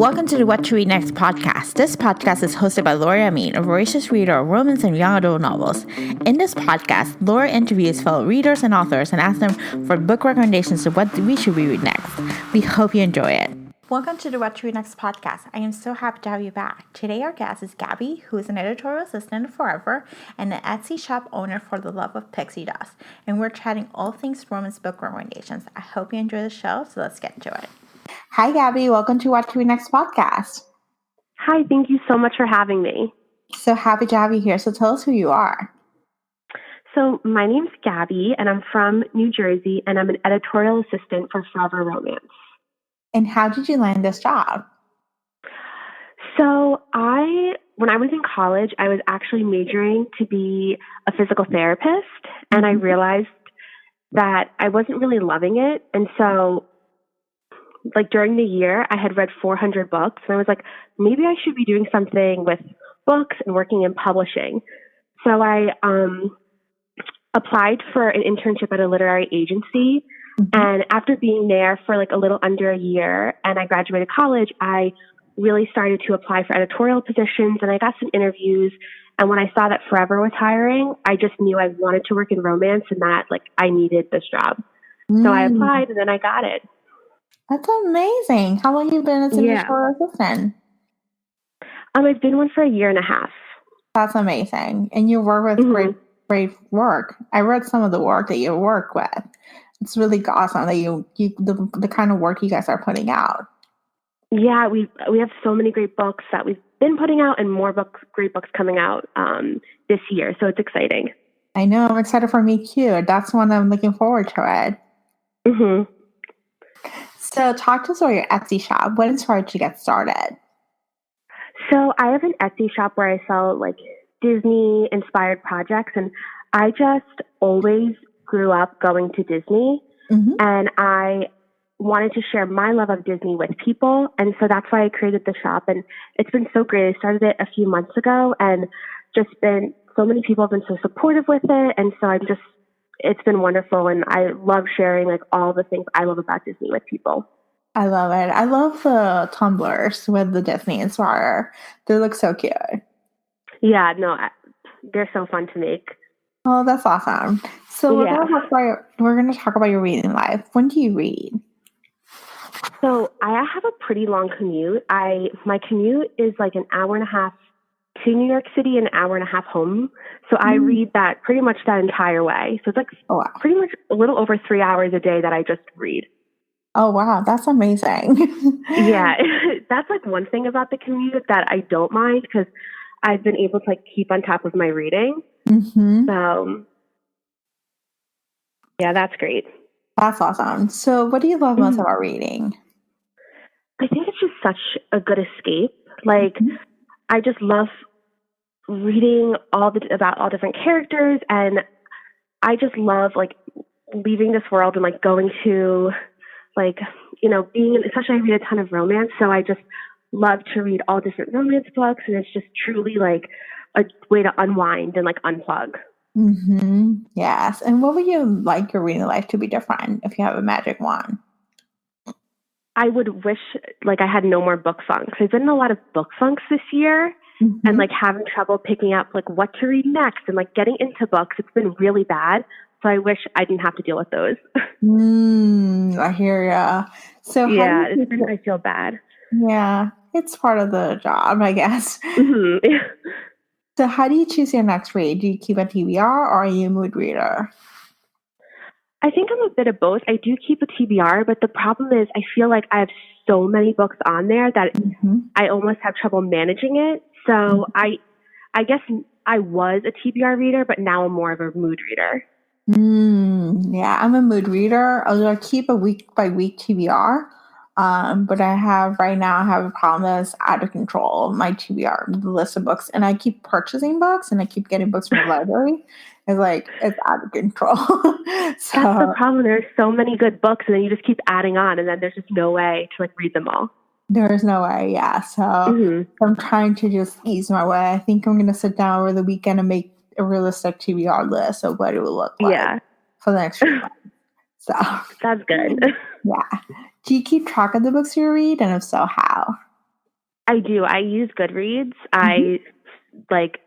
Welcome to the What to Read Next podcast. This podcast is hosted by Laura Amin, a voracious reader of romance and young adult novels. In this podcast, Laura interviews fellow readers and authors and asks them for book recommendations of what we should read next. We hope you enjoy it. Welcome to the What to Read Next podcast. I am so happy to have you back. Today our guest is Gabi, who is an editorial assistant at Forever and an Etsy shop owner for the love of Pixie dust. And we're chatting all things romance book recommendations. I hope you enjoy the show, so let's get to it. Hi, Gabi. Welcome to What to Read Next podcast. Hi, thank you so much for having me. So happy to have you here. So tell us who you are. So my name's Gabi, and I'm from New Jersey, and I'm an editorial assistant for Forever Romance. And how did you land this job? So when I was in college, I was actually majoring to be a physical therapist, and I realized that I wasn't really loving it. And so during the year, I had read 400 books, and I was like, maybe I should be doing something with books and working in publishing. So I applied for an internship at a literary agency. And after being there for a little under a year and I graduated college, I really started to apply for editorial positions and I got some interviews. And when I saw that Forever was hiring, I just knew I wanted to work in romance and that I needed this job. So I applied and then I got it. That's amazing. How long have you been as an editorial assistant? I've been one for a year and a half. That's amazing. And you work with great work. I read some of the work that you work with. It's really awesome that the kind of work you guys are putting out. Yeah, we have so many great books that we've been putting out and more great books coming out this year. So it's exciting. I know. I'm excited for Me Too. That's one I'm looking forward to it. Mm-hmm. So talk to us about your Etsy shop. What inspired you to get started? So I have an Etsy shop where I sell Disney-inspired projects, and I just always grew up going to Disney, and I wanted to share my love of Disney with people, and so that's why I created the shop, and it's been so great. I started it a few months ago, and so many people have been so supportive with it, and so it's been wonderful, and I love sharing all the things I love about Disney with people. I love it. I love the tumblers with the Disney inspired. They look so cute. Yeah, no, they're so fun to make. Oh, that's awesome. So we're going to talk about your reading life. When do you read? So I have a pretty long commute. My commute is an hour and a half to New York City, an hour and a half home. So I read that pretty much that entire way. So it's pretty much a little over 3 hours a day that I just read. Oh, wow. That's amazing. Yeah. That's one thing about the commute that I don't mind because I've been able to keep on top of my reading. So yeah, that's great. That's awesome. So what do you love most about reading? I think it's just such a good escape. I just love reading about all different characters, and I just love leaving this world and going to especially I read a ton of romance, so I just love to read all different romance books, and it's just truly a way to unwind and unplug. Yes. And what would you like your reading life to be different if you have a magic wand? I would wish I had no more book funks. I've been in a lot of book funks this year and having trouble picking up what to read next and getting into books. It's been really bad. So I wish I didn't have to deal with those. I hear ya. So yeah, I feel bad. Yeah, it's part of the job, I guess. So how do you choose your next read? Do you keep a TBR or are you a mood reader? I think I'm a bit of both. I do keep a TBR, but the problem is I feel I have so many books on there that I almost have trouble managing it. So I guess I was a TBR reader, but now I'm more of a mood reader. Yeah, I'm a mood reader. I keep a week by week TBR. But I have a problem that's out of control. My TBR, the list of books, and I keep purchasing books and I keep getting books from the library. It's out of control. So that's the problem. There's so many good books and then you just keep adding on and then there's just no way to read them all. There is no way. Yeah. So I'm trying to just ease my way. I think I'm going to sit down over the weekend and make a realistic TBR list of what it will look like for the next few months. So that's good. Yeah. Do you keep track of the books you read? And if so, how? I do. I use Goodreads. I like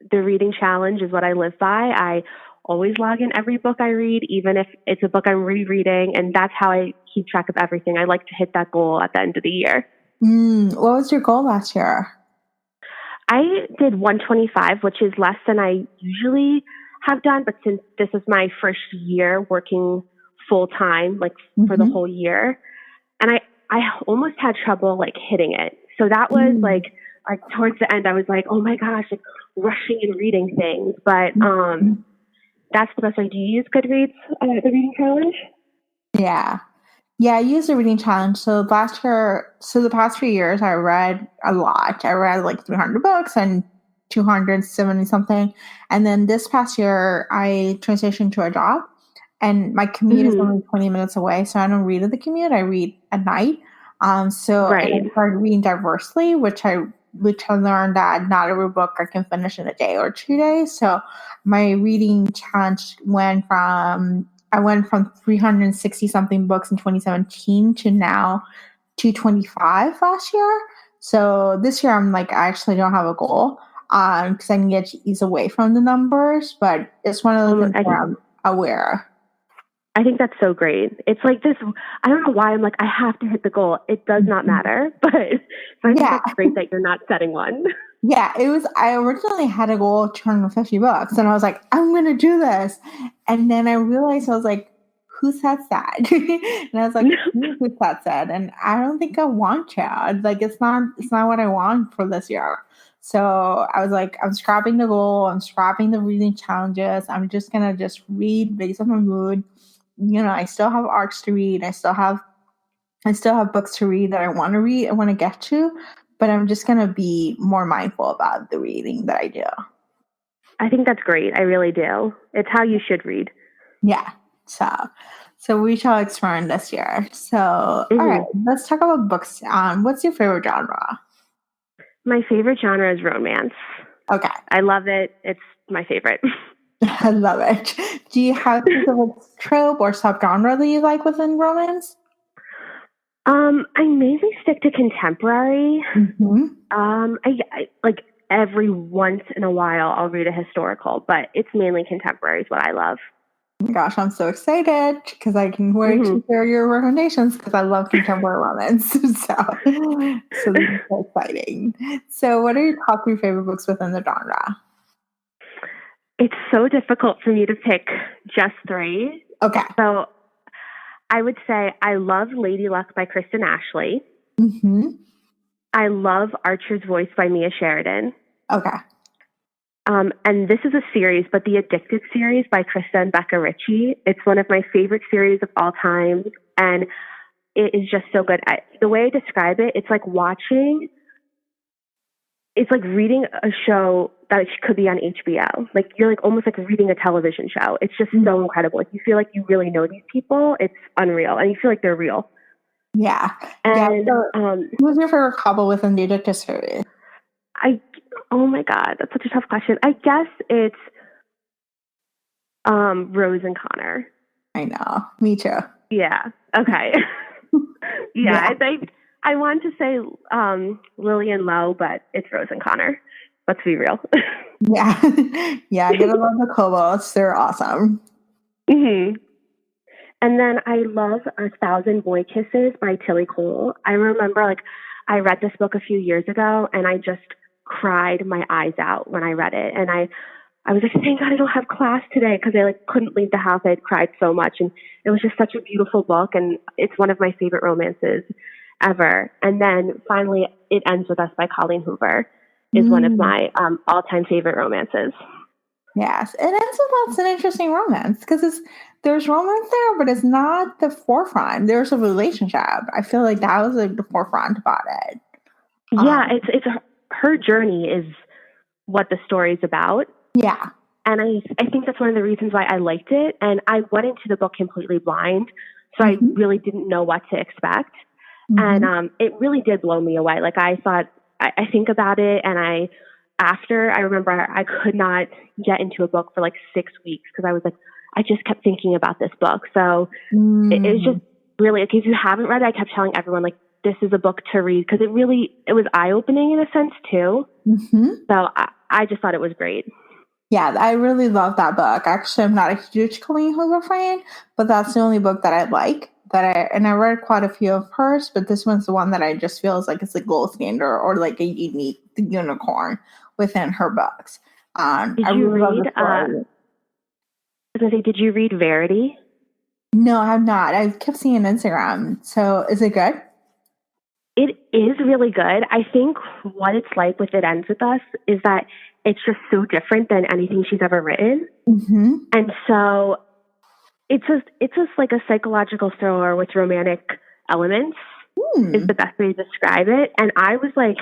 the reading challenge is what I live by. I always log in every book I read, even if it's a book I'm rereading, and that's how I keep track of everything. I like to hit that goal at the end of the year. What was your goal last year? I did 125, which is less than I usually have done, but since this is my first year working full time, like for the whole year, and I almost had trouble like hitting it. So that was like towards the end, I was like, oh my gosh, like rushing and reading things. But that's the best way. Do you use Goodreads, the reading challenge? Yeah. Yeah, I used the reading challenge. So the past few years, I read a lot. I read like 300 books and 270 something. And then this past year, I transitioned to a job, and my commute is only 20 minutes away. So I don't read at the commute. I read at night. And I started reading diversely, which I learned that not every book I can finish in a day or 2 days. So my reading challenge went from 360 something books in 2017 to now 225 last year. So this year I'm like, I actually don't have a goal because I need to ease away from the numbers, but it's one of the things where I'm aware. I think that's so great. It's like this, I don't know why I'm like, I have to hit the goal. It does not matter, but I think that's great that you're not setting one. Yeah, I originally had a goal of 250 bucks, and I was like, I'm going to do this. And then I realized, I was like, who sets that? And I was like, who sets that? And I don't think I want to. Like, it's not what I want for this year. So I was like, I'm scrapping the goal. I'm scrapping the reading challenges. I'm just going to read based on my mood. I still have arcs to read. I still have books to read that I want to read. I want to get to. But I'm just going to be more mindful about the reading that I do. I think that's great. I really do. It's how you should read. Yeah. So we shall experiment this year. So, all right, let's talk about books. What's your favorite genre? My favorite genre is romance. Okay. I love it. It's my favorite. I love it. Do you have a specific trope or subgenre that you like within romance? I mainly stick to contemporary. I like every once in a while I'll read a historical, but it's mainly contemporary is what I love. Oh my gosh, I'm so excited because I can wait to hear your recommendations because I love contemporary romance. so this is so exciting. So what are your top 3 favorite books within the genre? It's so difficult for me to pick just 3. Okay. So I would say I love Lady Luck by Kristen Ashley. I love Archer's Voice by Mia Sheridan. Okay. And this is a series, but the Addicted series by Krista and Becca Ritchie. It's one of my favorite series of all time, and it is just so good. The way I describe it, it's like reading a show that could be on HBO. Like you're like almost like reading a television show. It's just so incredible. Like you feel like you really know these people. It's unreal, and you feel like they're real. Yeah. And who's your favorite couple within the Addicted series? Oh my God, that's such a tough question. I guess it's Rose and Connor. I know. Me too. Yeah. Okay. I think I want to say Lily and Lo, but it's Rose and Connor. Let's be real. Yeah. I gotta love the Kobolds. They're awesome. And then I love 1,000 Boy Kisses by Tilly Cole. I remember I read this book a few years ago and I just cried my eyes out when I read it. And I was like, thank God I don't have class today because I couldn't leave the house. I had cried so much. And it was just such a beautiful book. And it's one of my favorite romances ever. And then finally It Ends With Us by Colleen Hoover is one of my all-time favorite romances. Yes. It Ends With Us, an interesting romance because there's romance there, but it's not the forefront. There's a relationship. I feel like that was the forefront about it. Yeah, it's her journey is what the story is about. Yeah. And I think that's one of the reasons why I liked it. And I went into the book completely blind, so I really didn't know what to expect. And it really did blow me away. Like I thought, I think about it, and I remember I could not get into a book for 6 weeks because I was I just kept thinking about this book. So it was just really, if you haven't read it, I kept telling everyone this is a book to read, because it was eye-opening in a sense too. So I just thought it was great. Yeah, I really love that book. Actually, I'm not a huge Colleen Hoover fan, but that's the only book that I like. And I read quite a few of hers, but this one's the one that I just feels like it's a gold standard or like a unique unicorn within her books. Did I you really love read? the story. I was gonna say, did you read Verity? No, I have not. I kept seeing Instagram. So is it good? It is really good. I think what it's like with It Ends With Us is that it's just so different than anything she's ever written. And so it's just like a psychological thriller with romantic elements is the best way to describe it. And I was like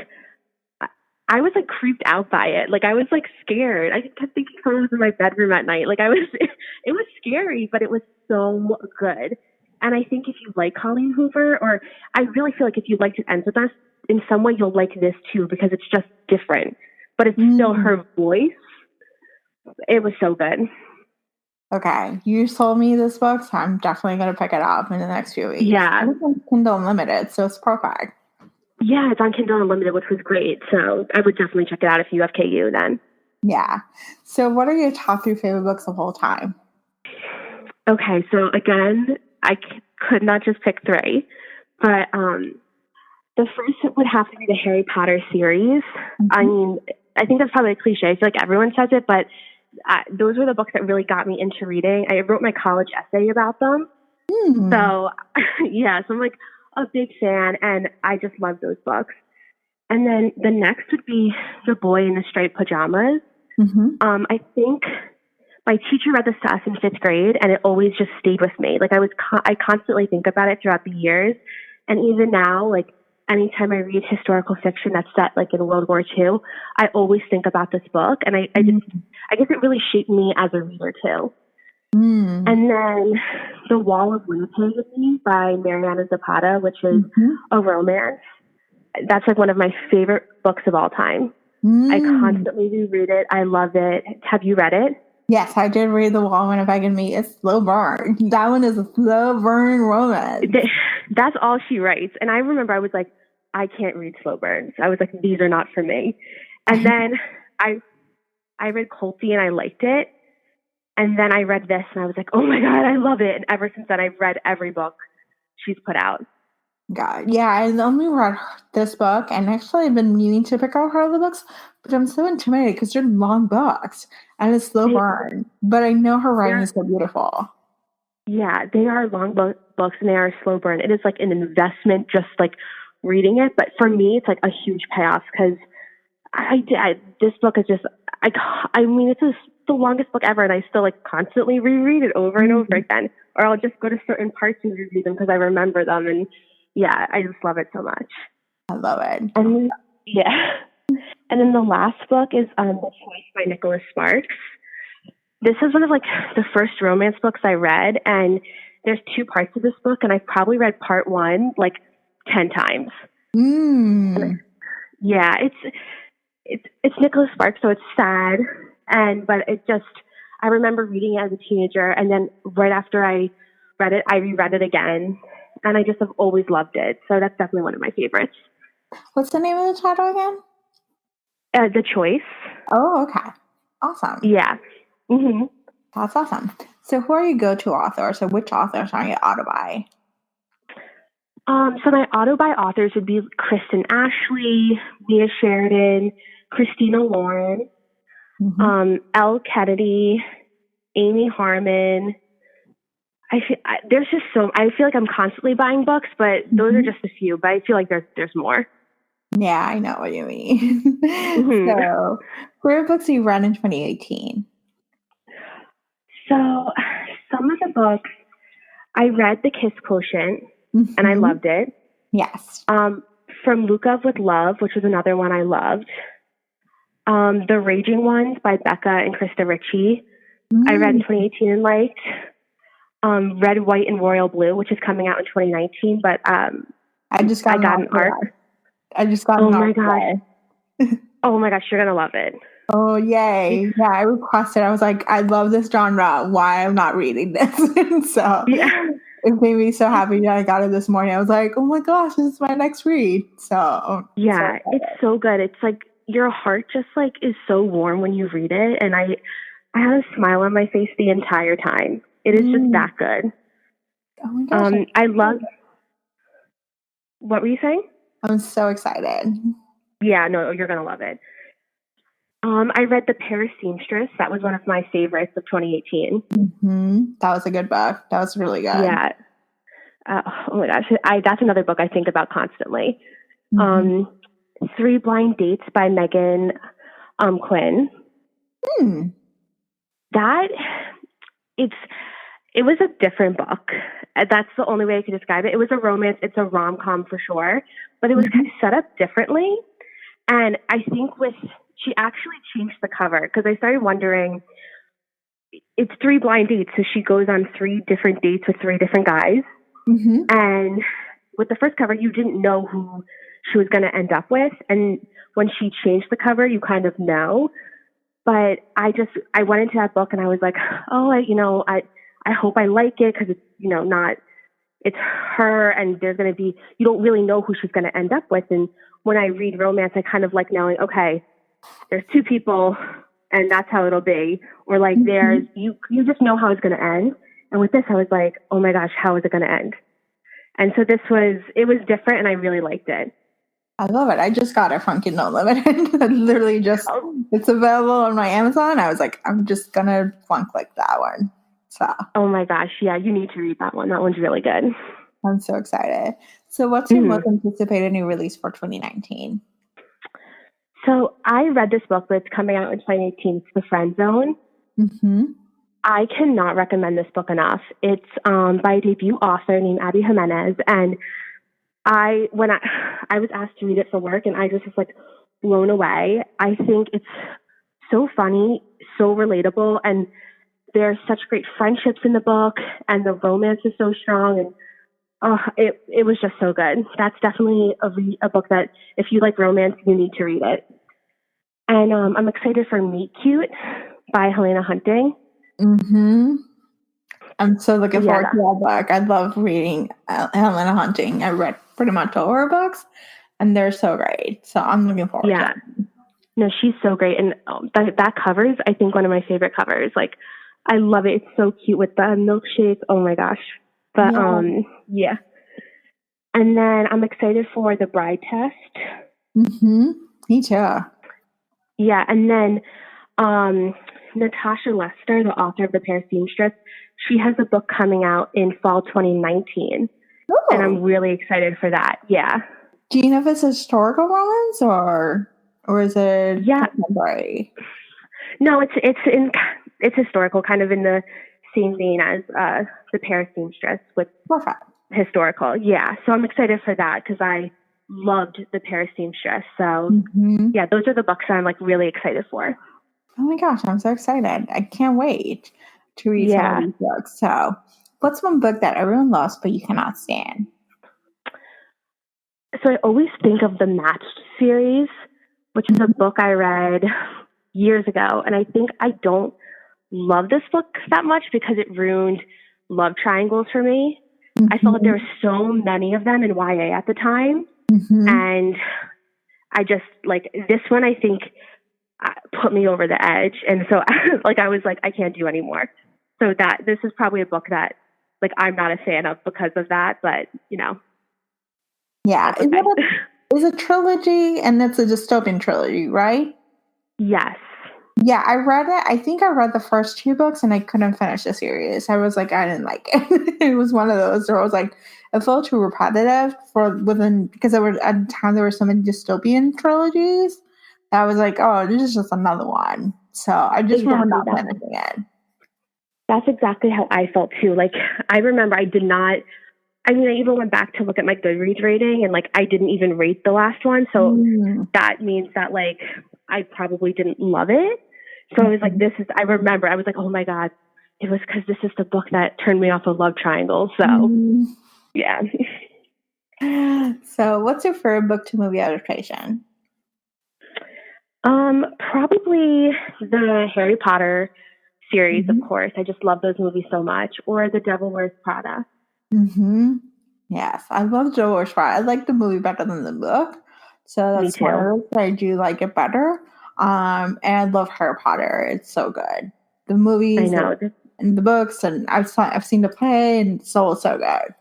creeped out by it. Like, I was like scared. I kept thinking someone was in my bedroom at night. Like, it was scary, but it was so good. And I think if you like Colleen Hoover, or I really feel like if you liked It Ends With Us, in some way you'll like this too, because it's just different, but it's still her voice. It was so good. Okay, you sold me this book, so I'm definitely going to pick it up in the next few weeks. Yeah. And it's on Kindle Unlimited, so it's perfect. Yeah, it's on Kindle Unlimited, which was great. So I would definitely check it out if you have KU then. Yeah. So what are your top 3 favorite books of all time? Okay, so again, I could not just pick 3, but the first would have to be the Harry Potter series. I mean, I think that's probably a cliche. I feel like everyone says it, but those were the books that really got me into reading. I wrote my college essay about them. So, yeah, so I'm like a big fan, and I just love those books. And then the next would be The Boy in the Striped Pajamas. I think my teacher read this to us in 5th grade, and it always just stayed with me. Like, I constantly think about it throughout the years. And even now, like, anytime I read historical fiction that's set like in World War II, I always think about this book. And I guess it really shaped me as a reader too. And then The Wall of Winnipeg by Mariana Zapata, which is a romance. That's like one of my favorite books of all time. I constantly reread it. I love it. Have you read it? Yes, I did read The Wall of Winnipeg and Me. It's slow burn. That one is a slow burn romance. That's all she writes. And I remember I was like, I can't read slow burns. I was like, these are not for me. And then I read Colty and I liked it. And then I read this and I was like, oh my God, I love it. And ever since then, I've read every book she's put out. God, yeah, I only read this book, and actually I've been meaning to pick out her other books, but I'm so intimidated because they're long books and it's slow burn. But I know her writing is so beautiful. Yeah, they are long books and they are slow burn. It is like an investment just like reading it. But for me, it's like a huge payoff because this book is just, I mean, it's the longest book ever, and I still like constantly reread it over and over again. Or I'll just go to certain parts and reread them because I remember them. And yeah, I just love it so much. I love it. And and then the last book is The Choice by Nicholas Sparks. This is one of like the first romance books I read, and there's 2 parts of this book, and I've probably read part 1 like 10 times. Yeah, it's Nicholas Sparks, so it's sad, but it just, I remember reading it as a teenager, and then right after I read it, I reread it again, and I just have always loved it. So that's definitely one of my favorites. What's the name of the title again? The Choice. Oh, okay. Awesome. Yeah. That's awesome. So who are your go-to authors, or which authors are you auto by? So my auto by authors would be Kristen Ashley, Mia Sheridan, Christina Lauren, Elle Kennedy, Amy Harmon. I feel like I'm constantly buying books, but those are just a few. But I feel like there's more. Yeah, I know what you mean. So, what are books you read in 2018? So, some of the books I read, The Kiss Quotient, and I loved it. Yes. From Luca with Love, which was another one I loved. The Raging Ones by Becca and Krista Ritchie, I read in 2018 and liked. Red, White, and Royal Blue, which is coming out in 2019, but I got an ARC. I just got an ARC. Oh my gosh, you're gonna love it. Oh yay! Yeah, I requested. I was like, I love this genre. Why I'm not reading this? So yeah, it made me so happy that I got it this morning. I was like, oh my gosh, this is my next read. So yeah, it's so good. It's like your heart just like is so warm when you read it, and I had a smile on my face the entire time. It is just that good. Oh my gosh! I love. What were you saying? I'm so excited. Yeah, no, you're gonna love it. I read The Paris Seamstress. That was one of my favorites of 2018. That was a good book. That was really good. Yeah. Oh my gosh, that's another book I think about constantly. 3 Blind Dates by Megan Quinn. That it was a different book. That's the only way I could describe it. It was a romance. It's a rom-com for sure, but it was kind of set up differently. And I think she actually changed the cover because I started wondering, it's 3 blind dates. So she goes on 3 different dates with 3 different guys. And with the first cover, you didn't know who she was going to end up with. And when she changed the cover, you kind of know. But I went into that book and I was like, oh, I hope I like it because it's, it's her and there's going to be, you don't really know who she's going to end up with. And when I read romance, I kind of like knowing, okay, there's 2 people and that's how it'll be. Or like there's, you just know how it's going to end. And with this, I was like, oh my gosh, how is it going to end? And so it was different and I really liked it. I love it. I just got it from Kindle Unlimited. Literally it's available on my Amazon. I was like, I'm just going to click that one. So. Oh my gosh. Yeah, you need to read that one. That one's really good. I'm so excited. So what's your most anticipated new release for 2019? So I read this book, but it's coming out in 2018. It's The Friend Zone. I cannot recommend this book enough. It's by a debut author named Abby Jimenez. And when I was asked to read it for work, and I just was like blown away. I think it's so funny, so relatable, and there's such great friendships in the book, and the romance is so strong, and it was just so good. That's definitely a book that if you like romance, you need to read it. And I'm excited for Meet Cute by Helena Hunting. I'm so looking forward to that book. I love reading Helena Hunting. I read pretty much all her books, and they're so great. So I'm looking forward to it. No, she's so great. And that cover is, I think, one of my favorite covers. Like, I love it. It's so cute with the milkshake. Oh my gosh. But yeah. And then I'm excited for The Bride Test. Me too. Yeah, and then Natasha Lester, the author of The Paris Seamstress, she has a book coming out in fall 2019. And I'm really excited for that. Yeah. Do you know if it's a historical romance or is it contemporary? No, it's historical, kind of in the same vein as The Paris Seamstress with historical. Yeah. So I'm excited for that because I loved The Paris Seamstress. So yeah, those are the books that I'm like really excited for. Oh my gosh, I'm so excited. I can't wait to read some of these books. So what's one book that everyone loves but you cannot stand? So I always think of the Matched series, which is a book I read years ago. And I think I don't love this book that much because it ruined love triangles for me. I felt there were so many of them in YA at the time. And I just like this one, I think put me over the edge. And so I was like, I can't do anymore. So this is probably a book that like, I'm not a fan of because of that, but Yeah. It's a trilogy and it's a dystopian trilogy, right? Yes. Yeah, I read it. I think I read the first 2 books and I couldn't finish the series. I was like, I didn't like it. It was one of those where I was like, it felt too repetitive because at the time there were so many dystopian trilogies. I was like, oh, this is just another one. So I just remember not finishing it. That's exactly how I felt too. Like I remember I even went back to look at my Goodreads rating and like I didn't even rate the last one. So that means that like I probably didn't love it. So I was like, I remember I was like, oh my God, it was because this is the book that turned me off of love triangles. So yeah. So what's your favorite book to movie adaptation? Probably the Harry Potter series, of course. I just love those movies so much. Or The Devil Wears Prada. Mm-hmm. Yes, I love George Fry. I like the movie better than the book, so Me that's one of too. those that I do like it better. And I love Harry Potter. It's so good. The I movies know. and the books, and I've seen the play, and it's so good.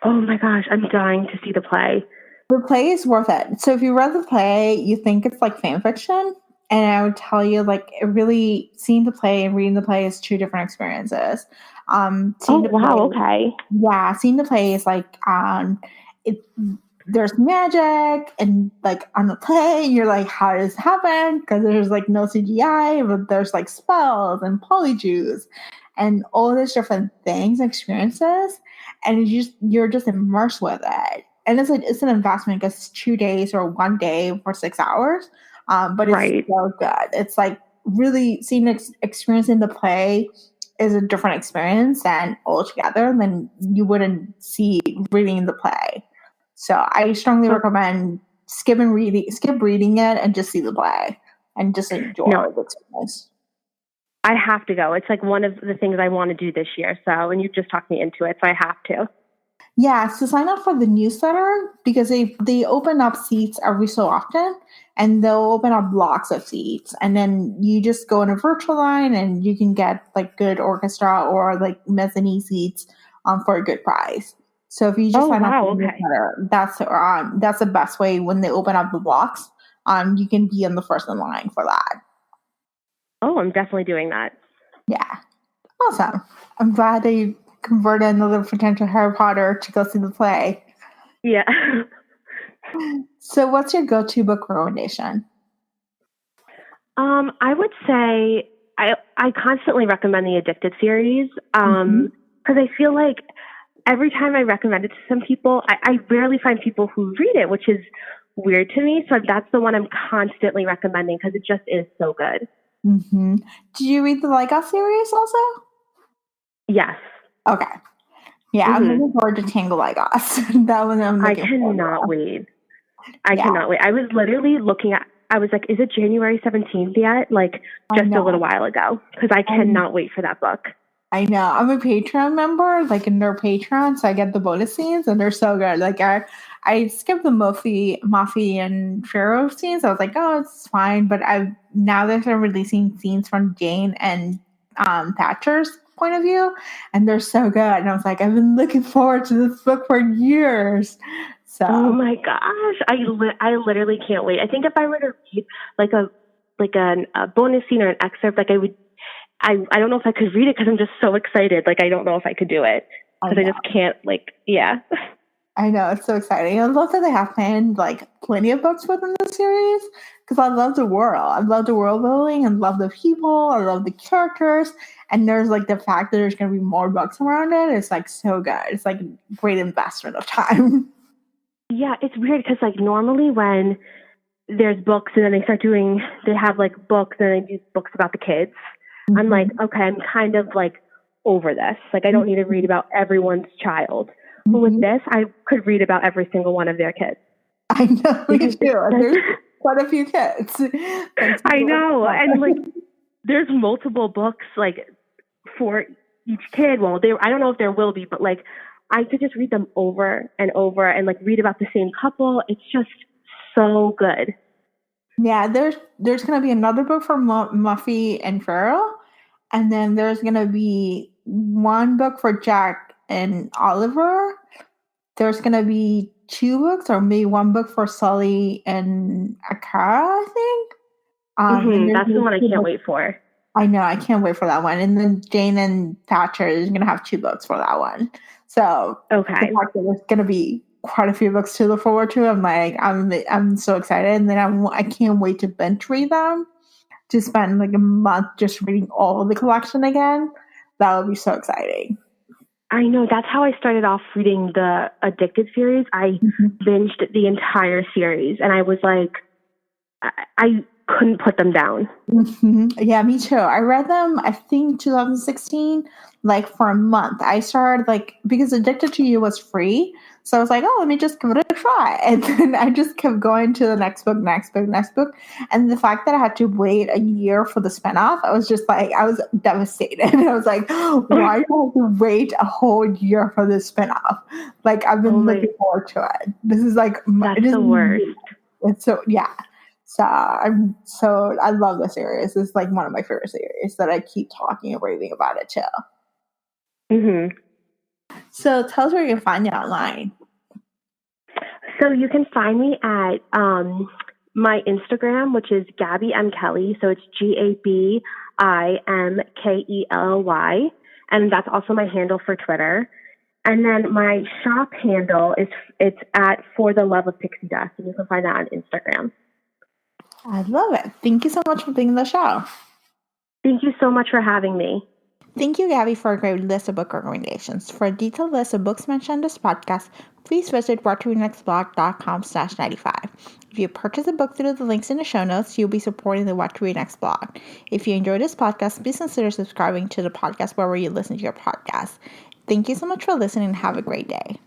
Oh my gosh, I'm dying to see the play. The play is worth it. So if you read the play, you think it's like fan fiction, and I would tell you like it really seeing the play and reading the play is two different experiences. Oh Seeing the wow, play, okay. yeah, seeing the play is like it. There's magic and like on the play, you're like, how does this happen? Because there's like no CGI, but there's like spells and polyjuice and all these different things, experiences, and you're just immersed with it. And it's an investment because it's 2 days or 1 day for 6 hours, but it's Right. so good. It's like really seeing experiencing the play is a different experience than altogether than you wouldn't see reading the play. So I strongly Oh, recommend skip reading it and just see the play and just enjoy no, the experience. I have to go. It's like one of the things I want to do this year. So, and you just talked me into it, so I have to. Yeah, so sign up for the newsletter because they open up seats every so often, and they'll open up blocks of seats, and then you just go in a virtual line and you can get like good orchestra or like mezzanine seats for a good price. So if you just Oh sign up for wow, the okay. newsletter, that's the best way when they open up the blocks. You can be in the first in line for that. Oh, I'm definitely doing that. Yeah, awesome. I'm glad they converted another potential Harry Potter to go see the play. Yeah. So, what's your go-to book recommendation? I would say I constantly recommend the Addicted series Mm-hmm. because I feel like every time I recommend it to some people, I rarely find people who read it, which is weird to me. So that's the one I'm constantly recommending because it just is so good. Mm-hmm. Did you read the Lego series also? Yes. Okay. Yeah, I'm hmm looking forward to Tangle Legos. That one I'm I looking forward cannot to. wait. I Yeah, cannot wait. I was literally looking at, I was like, is it January 17th yet? Like I just a little know. while ago because I I'm, cannot wait for that book. I know. I'm a Patreon member, like in their Patreon, so I get the bonus scenes, and they're so good. Like I skipped the Muffy and Pharaoh scenes. I was like, oh, it's fine. But I now that they're releasing scenes from Jane and Thatcher's point of view, and they're so good. And I was like, I've been looking forward to this book for years. So Oh my gosh, I literally can't wait. I think if I were to read like a bonus scene or an excerpt, like I don't know if I could read it because I'm just so excited. Like I don't know if I could do it I because I know. just can't. Like yeah. I know, it's so exciting. I love that they have planned like plenty of books within the series because I love the world. I love the world building and love the people. I love the characters. And there's like the fact that there's going to be more books around it. It's like so good. It's like a great investment of time. Yeah, it's weird because like normally when there's books and then they have like books and they do books about the kids. I'm like, Mhm. okay, I'm kind of like over this. Like I don't need to read about everyone's child. But with Mhm. this, I could read about every single one of their kids I know, me because too. And there's quite a few kids. Like, I people know, are and like there's multiple books like for each kid. Well, I don't know if there will be, but like I could just read them over and over and like read about the same couple. It's just so good. Yeah, there's gonna be another book for Muffy and Farrell, and then there's gonna be one book for Jack and Oliver. There's gonna be two books, or maybe one book for Sully and Akara, I think. And there's That's gonna the be one I two can't books. wait for. I know, I can't wait for that one. And then Jane and Thatcher is gonna have two books for that one. So the Okay. fact that there's gonna be quite a few books to look forward to, I'm so excited, and then I can't wait to binge read them. To spend like a month just reading all of the collection again, that would be so exciting. I know that's how I started off reading the Addicted series. I Mhm. binged the entire series and I was like, I couldn't put them down. Yeah, me too. I read them, I think 2016, like for a month. I started because Addicted to You was free. So I was like, oh, let me just give it a try. And then I just kept going to the next book, next book, next book. And the fact that I had to wait a year for the spinoff, I was just like, I was devastated. I was like, why do I have to wait a whole year for this spinoff? Like, I've been looking forward to it. This is like, that's the worst. It's so, yeah. So I love the series. It's like one of my favorite series that I keep talking and raving about it too. Mm-hmm. So tell us where you can find you online. So you can find me at my Instagram, which is Gabi M. Kelly. So it's GABIMKELLY. And that's also my handle for Twitter. And then my shop handle it's at For the Love of Pixie Dust. And you can find that on Instagram. I love it. Thank you so much for being on the show. Thank you so much for having me. Thank you, Gabi, for a great list of book recommendations. For a detailed list of books mentioned in this podcast, please visit whattoreadnextblog.com/95. If you purchase a book through the links in the show notes, you'll be supporting the What to Read Next blog. If you enjoyed this podcast, please consider subscribing to the podcast wherever you listen to your podcast. Thank you so much for listening and have a great day.